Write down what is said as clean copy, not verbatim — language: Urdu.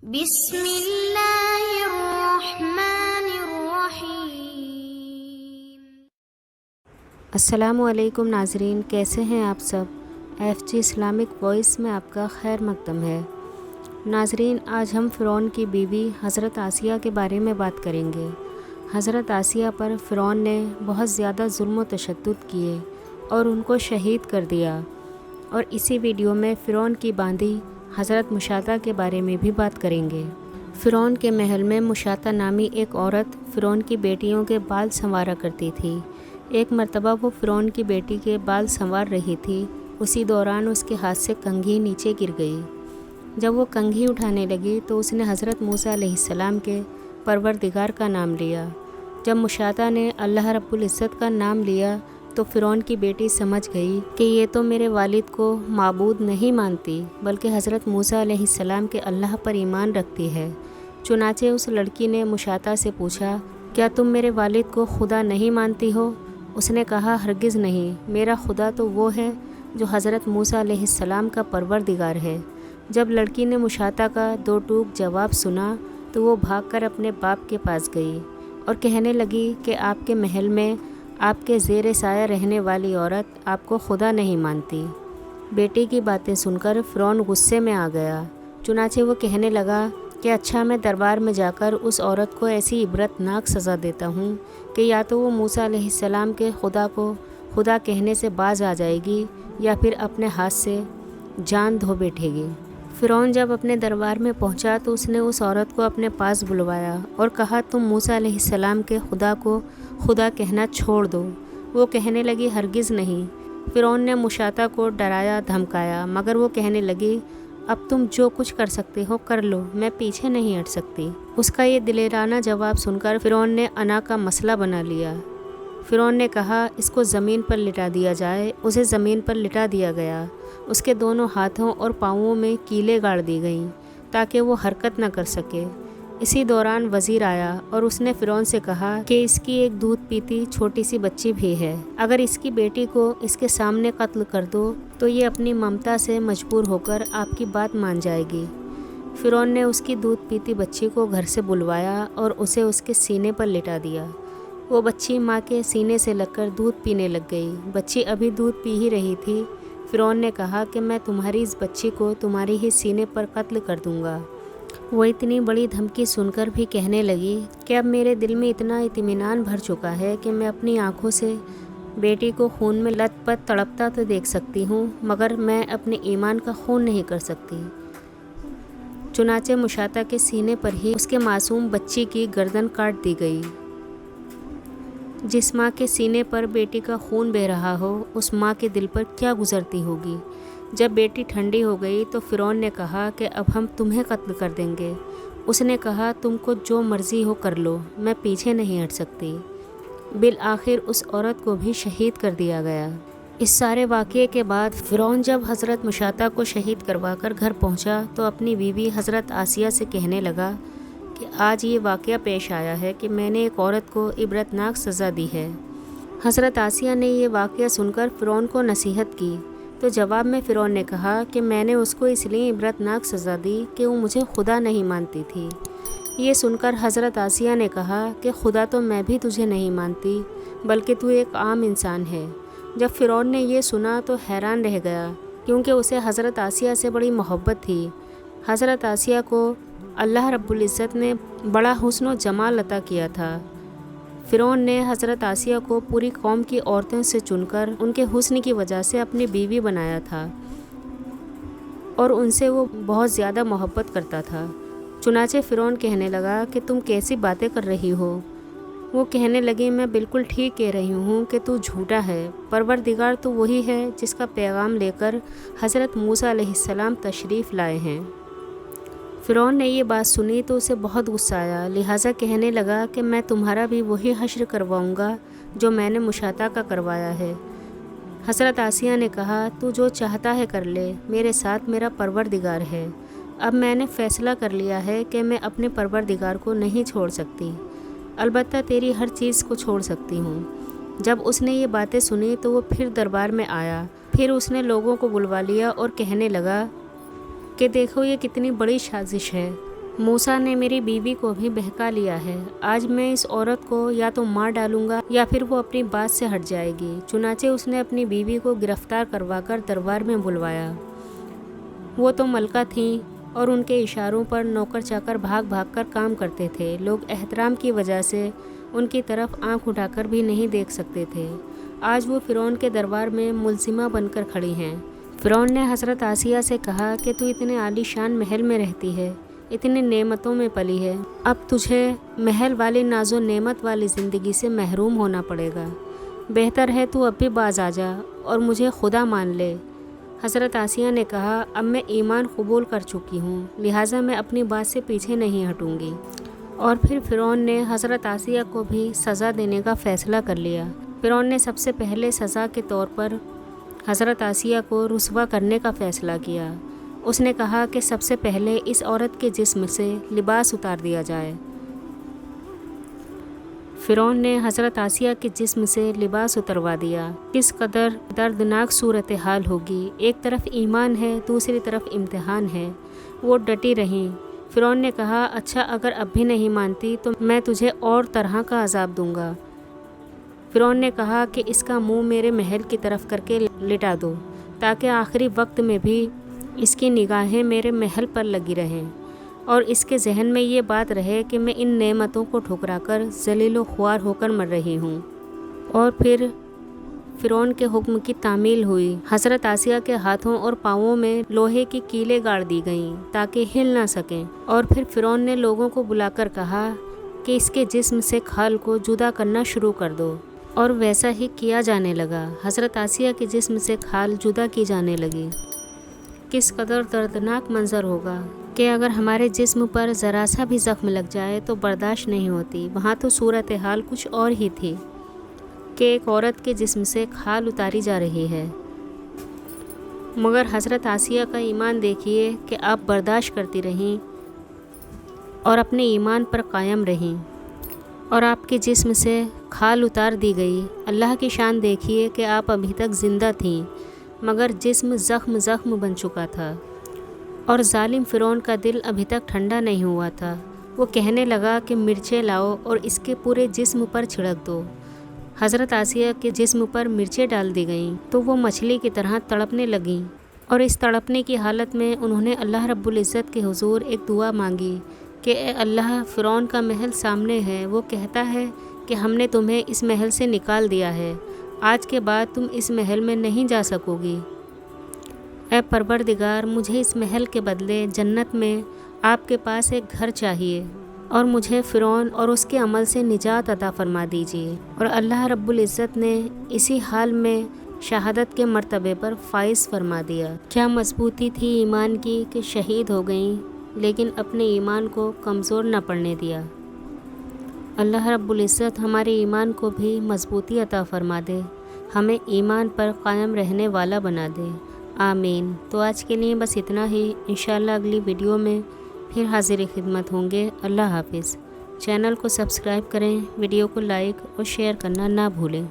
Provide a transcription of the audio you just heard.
بسم اللہ الرحمن الرحیم۔ السلام علیکم ناظرین، کیسے ہیں آپ سب؟ FG اسلامک وائس میں آپ کا خیر مقدم ہے۔ ناظرین، آج ہم فرعون کی بیوی حضرت آسیہ کے بارے میں بات کریں گے۔ حضرت آسیہ پر فرعون نے بہت زیادہ ظلم و تشدد کیے اور ان کو شہید کر دیا، اور اسی ویڈیو میں فرعون کی باندی حضرت مشاطہ کے بارے میں بھی بات کریں گے۔ فرعون کے محل میں مشاطہ نامی ایک عورت فرعون کی بیٹیوں کے بال سنوارا کرتی تھی۔ ایک مرتبہ وہ فرعون کی بیٹی کے بال سنوار رہی تھی، اسی دوران اس کے ہاتھ سے کنگھی نیچے گر گئی۔ جب وہ کنگھی اٹھانے لگی تو اس نے حضرت موسیٰ علیہ السلام کے پروردگار کا نام لیا۔ جب مشاطہ نے اللہ رب العزت کا نام لیا تو فرعون کی بیٹی سمجھ گئی کہ یہ تو میرے والد کو معبود نہیں مانتی بلکہ حضرت موسیٰ علیہ السلام کے اللہ پر ایمان رکھتی ہے۔ چنانچہ اس لڑکی نے مشاطہ سے پوچھا، کیا تم میرے والد کو خدا نہیں مانتی ہو؟ اس نے کہا، ہرگز نہیں، میرا خدا تو وہ ہے جو حضرت موسیٰ علیہ السلام کا پروردگار ہے۔ جب لڑکی نے مشاطہ کا دو ٹوک جواب سنا تو وہ بھاگ کر اپنے باپ کے پاس گئی اور کہنے لگی کہ آپ کے محل میں آپ کے زیر سایہ رہنے والی عورت آپ کو خدا نہیں مانتی۔ بیٹی کی باتیں سن کر فرعون غصے میں آ گیا۔ چنانچہ وہ کہنے لگا کہ اچھا، میں دربار میں جا کر اس عورت کو ایسی عبرتناک سزا دیتا ہوں کہ یا تو وہ موسیٰ علیہ السلام کے خدا کو خدا کہنے سے باز آ جائے گی یا پھر اپنے ہاتھ سے جان دھو بیٹھے گی۔ فرعون جب اپنے دربار میں پہنچا تو اس نے اس عورت کو اپنے پاس بلوایا اور کہا، تم موسیٰ علیہ السلام کے خدا کو خدا کہنا چھوڑ دو۔ وہ کہنے لگی، ہرگز نہیں۔ فرعون نے مشاطہ کو ڈرایا دھمکایا، مگر وہ کہنے لگی، اب تم جو کچھ کر سکتے ہو کر لو، میں پیچھے نہیں ہٹ سکتی۔ اس کا یہ دلیرانہ جواب سن کر فرعون نے انا کا مسئلہ بنا لیا۔ فرعون نے کہا، اس کو زمین پر لٹا دیا جائے۔ اسے زمین پر لٹا دیا گیا۔ اس کے دونوں ہاتھوں اور پاؤں میں کیلیں گاڑ دی گئیں تاکہ وہ حرکت نہ کر سکے۔ اسی دوران وزیر آیا اور اس نے فرعون سے کہا کہ اس کی ایک دودھ پیتی چھوٹی سی بچی بھی ہے، اگر اس کی بیٹی کو اس کے سامنے قتل کر دو تو یہ اپنی ممتا سے مجبور ہو کر آپ کی بات مان جائے گی۔ فرعون نے اس کی دودھ پیتی بچی کو گھر سے بلوایا اور اسے اس کے سینے پر لٹا دیا۔ وہ بچی ماں کے سینے سے لگ کر دودھ پینے لگ گئی۔ بچی ابھی دودھ پی ہی رہی تھی۔ فرعون نے کہا کہ میں تمہاری اس بچی کو تمہاری ہی سینے پر قتل کر دوں گا۔ وہ اتنی بڑی دھمکی سن کر بھی کہنے لگی کہ اب میرے دل میں اتنا اطمینان بھر چکا ہے کہ میں اپنی آنکھوں سے بیٹی کو خون میں لت پت تڑپتا تو دیکھ سکتی ہوں، مگر میں اپنے ایمان کا خون نہیں کر سکتی۔ چنانچہ مشاطہ کے سینے پر ہی اس کے معصوم بچی کی گردن کاٹ دی گئی۔ جس ماں کے سینے پر بیٹی کا خون بہہ رہا ہو، اس ماں کے دل پر کیا گزرتی ہوگی۔ جب بیٹی ٹھنڈی ہو گئی تو فرعون نے کہا کہ اب ہم تمہیں قتل کر دیں گے۔ اس نے کہا، تم کو جو مرضی ہو کر لو، میں پیچھے نہیں ہٹ سکتی۔ بالآخر اس عورت کو بھی شہید کر دیا گیا۔ اس سارے واقعے کے بعد فرعون جب حضرت مشاطہ کو شہید کروا کر گھر پہنچا تو اپنی بیوی حضرت آسیہ سے کہنے لگا کہ آج یہ واقعہ پیش آیا ہے کہ میں نے ایک عورت کو عبرتناک سزا دی ہے۔ حضرت آسیہ نے یہ واقعہ سن کر فرعون کو نصیحت کی تو جواب میں فرعون نے کہا کہ میں نے اس کو اس لیے عبرتناک سزا دی کہ وہ مجھے خدا نہیں مانتی تھی۔ یہ سن کر حضرت آسیہ نے کہا کہ خدا تو میں بھی تجھے نہیں مانتی بلکہ تو ایک عام انسان ہے۔ جب فرعون نے یہ سنا تو حیران رہ گیا کیونکہ اسے حضرت آسیہ سے بڑی محبت تھی۔ حضرت آسیہ کو اللہ رب العزت نے بڑا حسن و جمال عطا کیا تھا۔ فرعون نے حضرت آسیہ کو پوری قوم کی عورتوں سے چن کر ان کے حسن کی وجہ سے اپنی بیوی بنایا تھا اور ان سے وہ بہت زیادہ محبت کرتا تھا۔ چنانچہ فرعون کہنے لگا کہ تم کیسی باتیں کر رہی ہو؟ وہ کہنے لگی، میں بالکل ٹھیک کہہ رہی ہوں کہ تو جھوٹا ہے۔ پروردگار تو وہی ہے جس کا پیغام لے کر حضرت موسیٰ علیہ السلام تشریف لائے ہیں۔ فرعون نے یہ بات سنی تو اسے بہت غصہ آیا، لہٰذا کہنے لگا کہ میں تمہارا بھی وہی حشر کرواؤں گا جو میں نے مشاطہ کا کروایا ہے۔ حضرت آسیہ نے کہا، تو جو چاہتا ہے کر لے، میرے ساتھ میرا پروردگار ہے۔ اب میں نے فیصلہ کر لیا ہے کہ میں اپنے پروردگار کو نہیں چھوڑ سکتی، البتہ تیری ہر چیز کو چھوڑ سکتی ہوں۔ جب اس نے یہ باتیں سنی تو وہ پھر دربار میں آیا۔ پھر اس نے لوگوں کو بلوا لیا اور کہنے لگا کہ دیکھو یہ کتنی بڑی سازش ہے۔ موسیٰ نے میری بیوی کو بھی بہکا لیا ہے، آج میں اس عورت کو یا تو مار ڈالوں گا یا پھر وہ اپنی بات سے ہٹ جائے گی۔ چنانچہ اس نے اپنی بیوی کو گرفتار کروا کر دربار میں بلوایا۔ وہ تو ملکہ تھیں اور ان کے اشاروں پر نوکر چاکر بھاگ بھاگ کر کام کرتے تھے۔ لوگ احترام کی وجہ سے ان کی طرف آنکھ اٹھا کر بھی نہیں دیکھ سکتے تھے۔ آج وہ فرعون کے دربار میں ملزمہ بن کر کھڑی ہیں۔ فرعون نے حضرت آسیہ سے کہا کہ تو اتنے عالی شان محل میں رہتی ہے، اتنی نعمتوں میں پلی ہے، اب تجھے محل والی ناز و نعمت والی زندگی سے محروم ہونا پڑے گا۔ بہتر ہے تو اب بھی باز آ جا اور مجھے خدا مان لے۔ حضرت آسیہ نے کہا، اب میں ایمان قبول کر چکی ہوں، لہٰذا میں اپنی بات سے پیچھے نہیں ہٹوں گی۔ اور پھر فرعون نے حضرت آسیہ کو بھی سزا دینے کا فیصلہ کر لیا۔ فرعون نے سب سے پہلے سزا کے طور پر حضرت آسیہ کو رسوا کرنے کا فیصلہ کیا۔ اس نے کہا کہ سب سے پہلے اس عورت کے جسم سے لباس اتار دیا جائے۔ فرعون نے حضرت آسیہ کے جسم سے لباس اتروا دیا۔ کس قدر دردناک صورتحال ہوگی، ایک طرف ایمان ہے، دوسری طرف امتحان ہے۔ وہ ڈٹی رہیں۔ فرعون نے کہا، اچھا اگر اب بھی نہیں مانتی تو میں تجھے اور طرح کا عذاب دوں گا۔ فرعون نے کہا کہ اس کا منہ میرے محل کی طرف کر کے لٹا دو تاکہ آخری وقت میں بھی اس کی نگاہیں میرے محل پر لگی رہیں اور اس کے ذہن میں یہ بات رہے کہ میں ان نعمتوں کو ٹھکرا کر ذلیل و خوار ہو کر مر رہی ہوں۔ اور پھر فرعون کے حکم کی تعمیل ہوئی۔ حضرت آسیہ کے ہاتھوں اور پاؤں میں لوہے کی کیلیں گاڑ دی گئیں تاکہ ہل نہ سکیں۔ اور پھر فرعون نے لوگوں کو بلا کر کہا کہ اس کے جسم سے کھال کو جدا کرنا شروع کر دو، اور ویسا ہی کیا جانے لگا۔ حضرت آسیہ کے جسم سے کھال جدا کی جانے لگی۔ کس قدر دردناک منظر ہوگا کہ اگر ہمارے جسم پر ذرا سا بھی زخم لگ جائے تو برداشت نہیں ہوتی۔ وہاں تو صورتحال کچھ اور ہی تھی کہ ایک عورت کے جسم سے کھال اتاری جا رہی ہے، مگر حضرت آسیہ کا ایمان دیکھیے کہ آپ برداشت کرتی رہیں اور اپنے ایمان پر قائم رہیں اور آپ کے جسم سے کھال اتار دی گئی۔ اللہ کی شان دیکھیے کہ آپ ابھی تک زندہ تھیں مگر جسم زخم بن چکا تھا، اور ظالم فرعون کا دل ابھی تک ٹھنڈا نہیں ہوا تھا۔ وہ کہنے لگا کہ مرچیں لاؤ اور اس کے پورے جسم پر چھڑک دو۔ حضرت آسیہ کے جسم پر مرچیں ڈال دی گئیں تو وہ مچھلی کی طرح تڑپنے لگیں، اور اس تڑپنے کی حالت میں انہوں نے اللہ رب العزت کے حضور ایک دعا مانگی کہ اے اللہ، فرعون کا محل سامنے ہے، وہ کہتا ہے کہ ہم نے تمہیں اس محل سے نکال دیا ہے، آج کے بعد تم اس محل میں نہیں جا سکو گی۔ اے پروردگار، مجھے اس محل کے بدلے جنت میں آپ کے پاس ایک گھر چاہیے، اور مجھے فرعون اور اس کے عمل سے نجات عطا فرما دیجیے۔ اور اللہ رب العزت نے اسی حال میں شہادت کے مرتبے پر فائز فرما دیا۔ کیا مضبوطی تھی ایمان کی کہ شہید ہو گئیں لیکن اپنے ایمان کو کمزور نہ پڑنے دیا۔ اللہ رب العزت ہمارے ایمان کو بھی مضبوطی عطا فرما دے، ہمیں ایمان پر قائم رہنے والا بنا دے، آمین۔ تو آج کے لیے بس اتنا ہی، انشاءاللہ اگلی ویڈیو میں پھر حاضر خدمت ہوں گے۔ اللہ حافظ۔ چینل کو سبسکرائب کریں، ویڈیو کو لائک اور شیئر کرنا نہ بھولیں۔